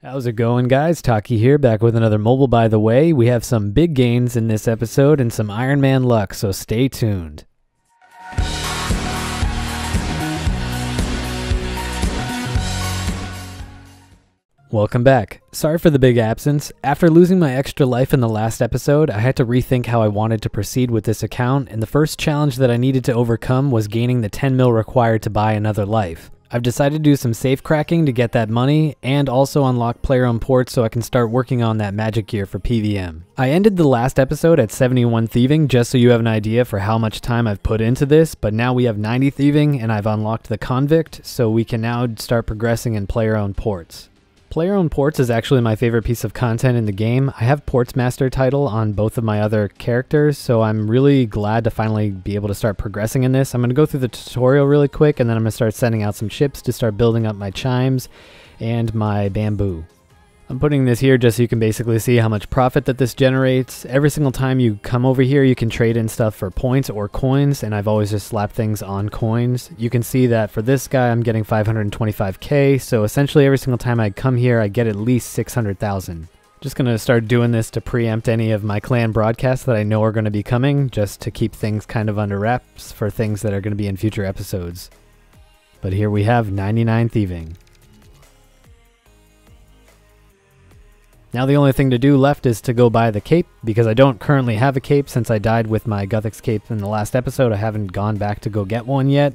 How's it going, guys? Taki here, back with another mobile by the way. We have some big gains in this episode and some Iron Man luck, so stay tuned. Welcome back. Sorry for the big absence. After losing my extra life in the last episode, I had to rethink how I wanted to proceed with this account, and the first challenge that I needed to overcome was gaining the 10 mil required to buy another life. I've decided to do some safe cracking to get that money and also unlock player-owned ports so I can start working on that magic gear for PVM. I ended the last episode at 71 thieving just so you have an idea for how much time I've put into this, but now we have 90 thieving and I've unlocked the convict, so we can now start progressing in player-owned ports. Player-owned ports is actually my favorite piece of content in the game. I have Ports Master title on both of my other characters, so I'm really glad to finally be able to start progressing in this. I'm going to go through the tutorial really quick, and then I'm going to start sending out some ships to start building up my chimes and my bamboo. I'm putting this here just so you can basically see how much profit that this generates. Every single time you come over here, you can trade in stuff for points or coins, and I've always just slapped things on coins. You can see that for this guy, I'm getting 525k, so essentially every single time I come here, I get at least 600,000. Just going to start doing this to preempt any of my clan broadcasts that I know are going to be coming, just to keep things kind of under wraps for things that are going to be in future episodes. But here we have 99 thieving. Now the only thing to do left is to go buy the cape, because I don't currently have a cape since I died with my Guthix cape in the last episode. I haven't gone back to go get one yet.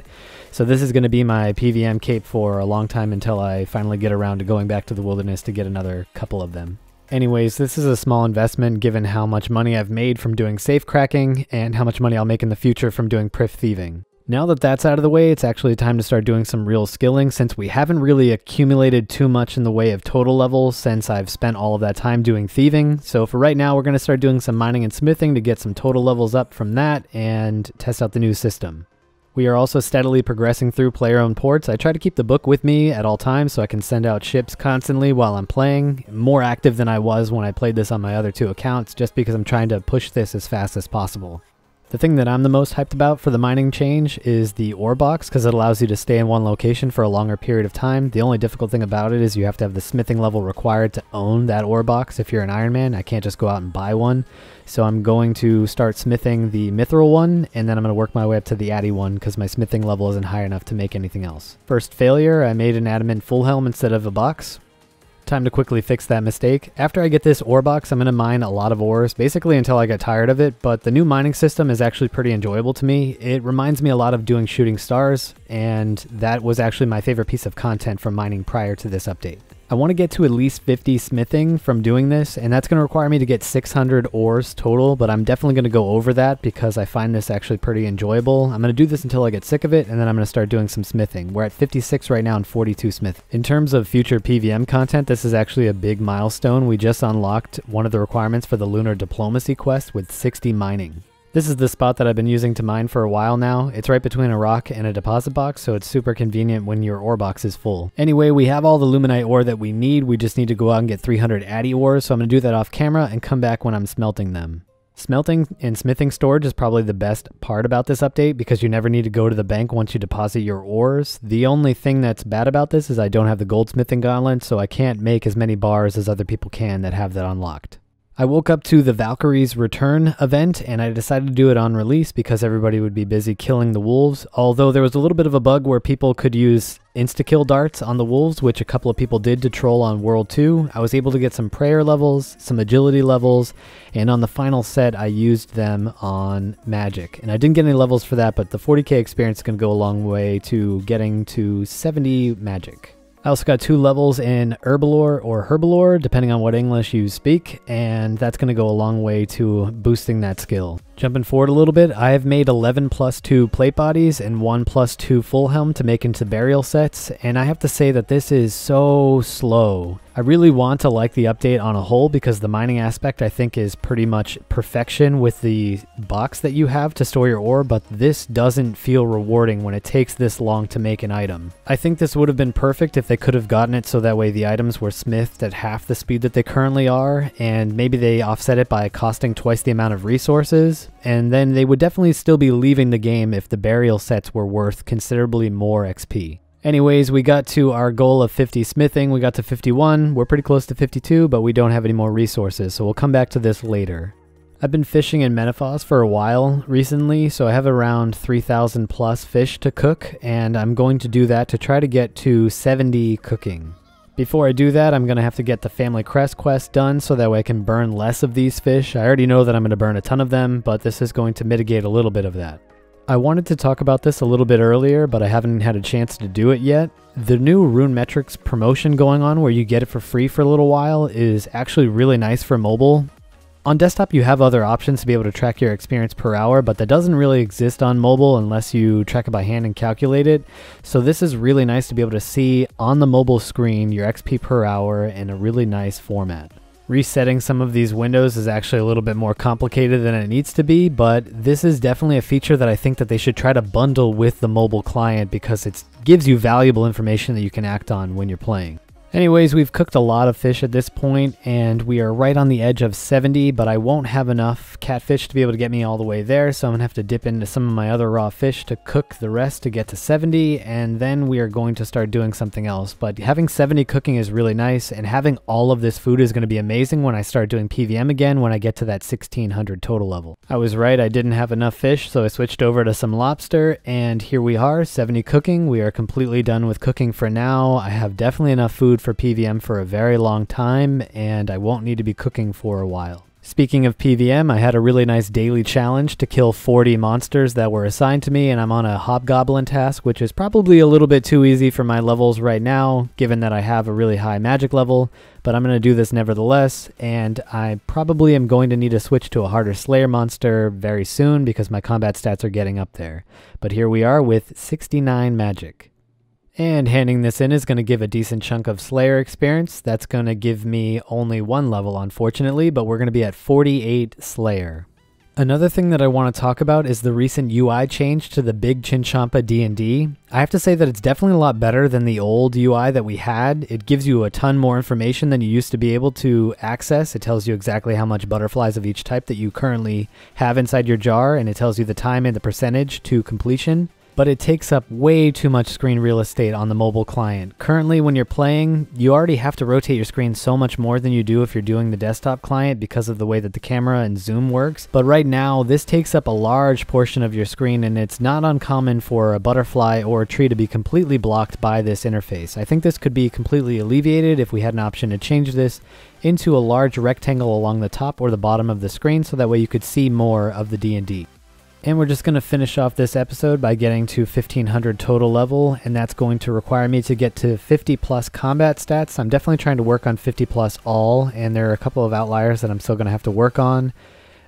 So this is going to be my PVM cape for a long time until I finally get around to going back to the wilderness to get another couple of them. Anyways, this is a small investment given how much money I've made from doing safe cracking and how much money I'll make in the future from doing prif thieving. Now that that's out of the way, it's actually time to start doing some real skilling since we haven't really accumulated too much in the way of total levels since I've spent all of that time doing thieving. So for right now, we're going to start doing some mining and smithing to get some total levels up from that and test out the new system. We are also steadily progressing through player-owned ports. I try to keep the book with me at all times so I can send out ships constantly while I'm playing. More active than I was when I played this on my other two accounts just because I'm trying to push this as fast as possible. The thing that I'm the most hyped about for the mining change is the ore box, because it allows you to stay in one location for a longer period of time. The only difficult thing about it is you have to have the smithing level required to own that ore box. If you're an Iron Man, I can't just go out and buy one. So I'm going to start smithing the mithril one, and then I'm going to work my way up to the addy one because my smithing level isn't high enough to make anything else. First failure, I made an adamant full helm instead of a box. Time to quickly fix that mistake. After I get this ore box, I'm going to mine a lot of ores, basically until I get tired of it, but the new mining system is actually pretty enjoyable to me. It reminds me a lot of doing shooting stars, and that was actually my favorite piece of content from mining prior to this update. I want to get to at least 50 smithing from doing this, and that's going to require me to get 600 ores total, but I'm definitely going to go over that because I find this actually pretty enjoyable. I'm going to do this until I get sick of it, and then I'm going to start doing some smithing. We're at 56 right now and 42 smith. In terms of future PVM content, this is actually a big milestone. We just unlocked one of the requirements for the Lunar Diplomacy quest with 60 mining. This is the spot that I've been using to mine for a while now. It's right between a rock and a deposit box, so it's super convenient when your ore box is full. Anyway, we have all the luminite ore that we need. We just need to go out and get 300 addy ores, so I'm going to do that off camera and come back when I'm smelting them. Smelting and smithing storage is probably the best part about this update because you never need to go to the bank once you deposit your ores. The only thing that's bad about this is I don't have the goldsmithing gauntlet, so I can't make as many bars as other people can that have that unlocked. I woke up to the Valkyrie's Return event, and I decided to do it on release because everybody would be busy killing the wolves, although there was a little bit of a bug where people could use insta-kill darts on the wolves, which a couple of people did to troll on World 2. I was able to get some prayer levels, some agility levels, and on the final set I used them on magic. And I didn't get any levels for that, but the 40k experience is going to go a long way to getting to 70 magic. I also got 2 levels in Herbalore or Herbalore, depending on what English you speak, and that's going to go a long way to boosting that skill. Jumping forward a little bit, I have made 11 plus 2 plate bodies and 1 plus 2 full helm to make into burial sets, and I have to say that this is so slow. I really want to like the update on a whole because the mining aspect I think is pretty much perfection with the box that you have to store your ore, but this doesn't feel rewarding when it takes this long to make an item. I think this would have been perfect if they could have gotten it so that way the items were smithed at half the speed that they currently are, and maybe they offset it by costing twice the amount of resources, and then they would definitely still be leaving the game if the burial sets were worth considerably more XP. Anyways, we got to our goal of 50 smithing. We got to 51. We're pretty close to 52, but we don't have any more resources, so we'll come back to this later. I've been fishing in Menopause for a while recently, so I have around 3,000 plus fish to cook, and I'm going to do that to try to get to 70 cooking. Before I do that, I'm going to have to get the Family Crest quest done so that way I can burn less of these fish. I already know that I'm going to burn a ton of them, but this is going to mitigate a little bit of that. I wanted to talk about this a little bit earlier, but I haven't had a chance to do it yet. The new Rune Metrics promotion going on where you get it for free for a little while is actually really nice for mobile. On desktop, you have other options to be able to track your experience per hour, but that doesn't really exist on mobile unless you track it by hand and calculate it. So this is really nice to be able to see on the mobile screen your XP per hour in a really nice format. Resetting some of these windows is actually a little bit more complicated than it needs to be, but this is definitely a feature that I think that they should try to bundle with the mobile client because it gives you valuable information that you can act on when you're playing. Anyways, we've cooked a lot of fish at this point, and we are right on the edge of 70, but I won't have enough catfish to be able to get me all the way there, so I'm going to have to dip into some of my other raw fish to cook the rest to get to 70, and then we are going to start doing something else. But having 70 cooking is really nice, and having all of this food is going to be amazing when I start doing PVM again when I get to that 1600 total level. I was right, I didn't have enough fish, so I switched over to some lobster, and here we are, 70 cooking. We are completely done with cooking for now. I have definitely enough food for PVM for a very long time, and I won't need to be cooking for a while. Speaking of PVM, I had a really nice daily challenge to kill 40 monsters that were assigned to me, and I'm on a hobgoblin task, which is probably a little bit too easy for my levels right now, given that I have a really high magic level, but I'm going to do this nevertheless, and I probably am going to need to switch to a harder Slayer monster very soon because my combat stats are getting up there. But here we are with 69 magic. And handing this in is going to give a decent chunk of Slayer experience. That's going to give me only one level, unfortunately, but we're going to be at 48 Slayer. Another thing that I want to talk about is the recent UI change to the Big Chinchompa D&D. I have to say that it's definitely a lot better than the old UI that we had. It gives you a ton more information than you used to be able to access. It tells you exactly how much butterflies of each type that you currently have inside your jar, and it tells you the time and the percentage to completion. But it takes up way too much screen real estate on the mobile client. Currently, when you're playing, you already have to rotate your screen so much more than you do if you're doing the desktop client because of the way that the camera and zoom works. But right now, this takes up a large portion of your screen, and it's not uncommon for a butterfly or a tree to be completely blocked by this interface. I think this could be completely alleviated if we had an option to change this into a large rectangle along the top or the bottom of the screen so that way you could see more of the D&D. And we're just going to finish off this episode by getting to 1500 total level, and that's going to require me to get to 50 plus combat stats. I'm definitely trying to work on 50 plus all, and there are a couple of outliers that I'm still going to have to work on.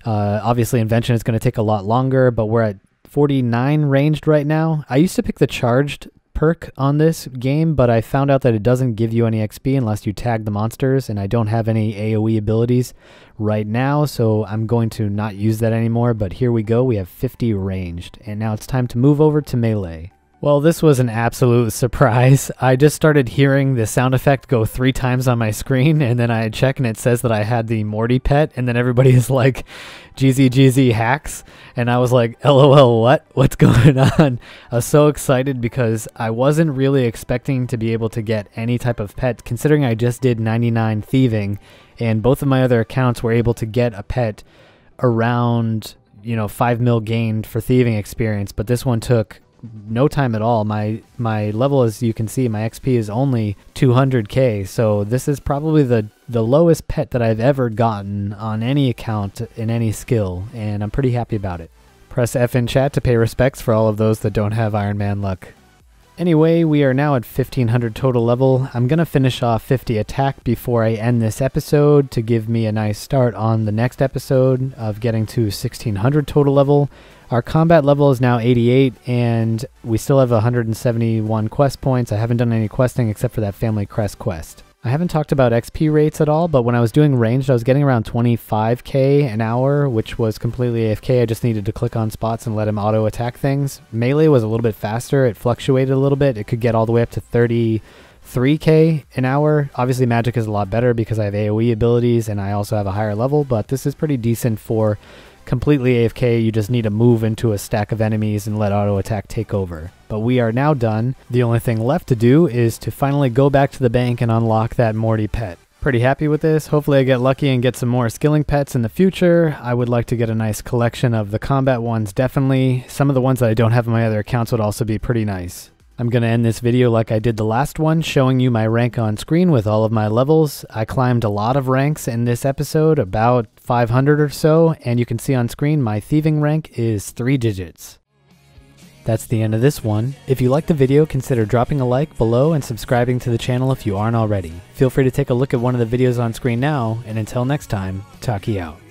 Obviously, Invention is going to take a lot longer, but we're at 49 ranged right now. I used to pick the charged perk on this game, but I found out that it doesn't give you any XP unless you tag the monsters, and I don't have any AoE abilities right now, so I'm going to not use that anymore. But here we go, we have 50 ranged, and now it's time to move over to melee. Well, this was an absolute surprise. I just started hearing the sound effect go 3 times on my screen, and then I check and it says that I had the Morty pet, and then everybody is like, GZ hacks, and I was like, LOL, what's going on? I was so excited because I wasn't really expecting to be able to get any type of pet, considering I just did 99 thieving, and both of my other accounts were able to get a pet around, 5 mil gained for thieving experience, but this one took no time at all. My level, as you can see, my XP is only 200k, so this is probably the lowest pet that I've ever gotten on any account in any skill, and I'm pretty happy about it. Press F in chat to pay respects for all of those that don't have Iron Man luck. Anyway, we are now at 1500 total level. I'm going to finish off 50 attack before I end this episode to give me a nice start on the next episode of getting to 1600 total level. Our combat level is now 88, and we still have 171 quest points. I haven't done any questing except for that Family Crest quest. I haven't talked about XP rates at all, but when I was doing ranged, I was getting around 25k an hour, which was completely AFK. I just needed to click on spots and let him auto-attack things. Melee was a little bit faster. It fluctuated a little bit. It could get all the way up to 33k an hour. Obviously, magic is a lot better because I have AoE abilities and I also have a higher level, but this is pretty decent for completely AFK, you just need to move into a stack of enemies and let auto attack take over. But we are now done. The only thing left to do is to finally go back to the bank and unlock that Morty pet. Pretty happy with this. Hopefully I get lucky and get some more skilling pets in the future. I would like to get a nice collection of the combat ones, definitely. Some of the ones that I don't have in my other accounts would also be pretty nice. I'm going to end this video like I did the last one, showing you my rank on screen with all of my levels. I climbed a lot of ranks in this episode, about 500 or so, and you can see on screen my thieving rank is 3 digits. That's the end of this one. If you liked the video, consider dropping a like below and subscribing to the channel if you aren't already. Feel free to take a look at one of the videos on screen now, and until next time, Taki out.